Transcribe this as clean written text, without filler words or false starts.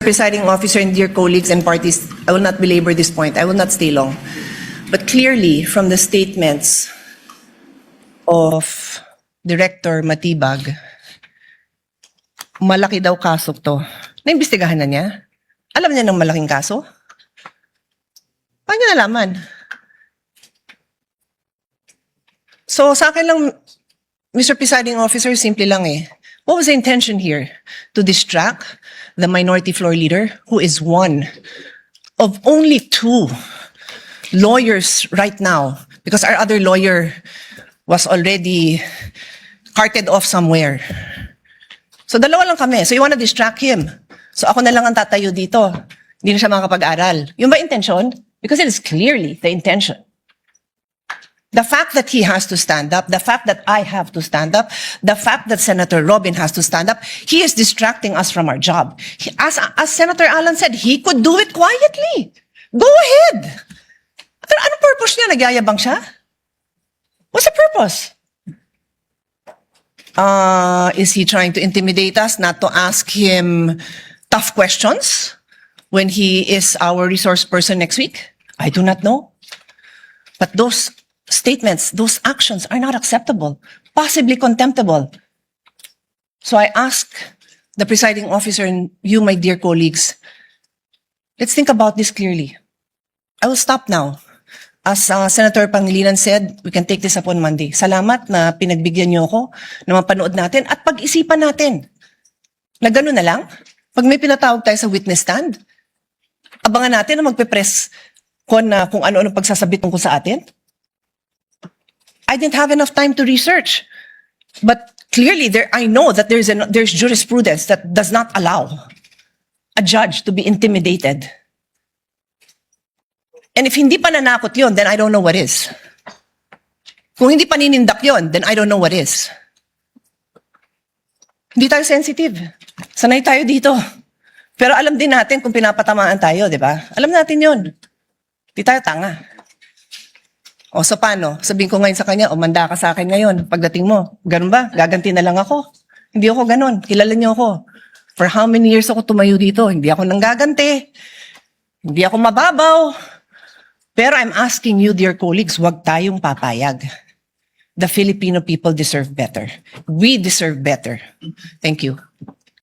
Presiding Officer and dear colleagues and parties, I will not belabor this point. I will not stay long. But clearly, from the statements of Director Matibag, malaki daw kaso to. Naimbestigahan na niya? Alam niya ng malaking kaso? Paano niya nalaman? So sa akin lang, Mr. Presiding Officer, simple lang eh. What was the intention here? To distract the minority floor leader, who is one of only two lawyers right now, because our other lawyer was already carted off somewhere. So dalawa lang kami. So you wanna distract him. So ako na lang ang tatayo dito. Hindi na siya makakapag-aral. Yung ba intention? Because it is clearly the intention. The fact that he has to stand up, the fact that I have to stand up, the fact that Senator Robin has to stand up, he is distracting us from our job. As Senator Alan said, he could do it quietly. Go ahead. Anong purpose niya? Nagyayabang siya? What's the purpose? Is he trying to intimidate us not to ask him tough questions when he is our resource person next week? I do not know. But those statements, those actions are not acceptable, possibly contemptible. So I ask the presiding officer and you, my dear colleagues, let's think about this clearly. I will stop now. As Senator Pangilinan said, we can take this up on Monday. Salamat na pinagbigyan niyo ako na mapanood natin at pag-isipan natin. Na gano'n na lang, pag may pinatawag tayo sa witness stand, abangan natin na magpe-press kung ano-ano pagsasabi tungkol sa atin. I didn't have enough time to research. But clearly, I know that there's jurisprudence that does not allow a judge to be intimidated. And if hindi pa nanakot yun, then I don't know what is. Kung hindi pa ninindak yun, then I don't know what is. Hindi tayo sensitive. Sanay tayo dito. Pero alam din natin kung pinapatamaan tayo, di ba? Alam natin yun. Hindi tayo tanga. O so paano? Sabihin ko ngayon sa kanya, manda ka sa akin ngayon. Pagdating mo, ganun ba? Gaganti na lang ako. Hindi ako ganun. Kilala niyo ako. For how many years ako tumayo dito? Hindi ako nanggaganti. Hindi ako mababaw. Pero I'm asking you, dear colleagues, wag tayong papayag. The Filipino people deserve better. We deserve better. Thank you.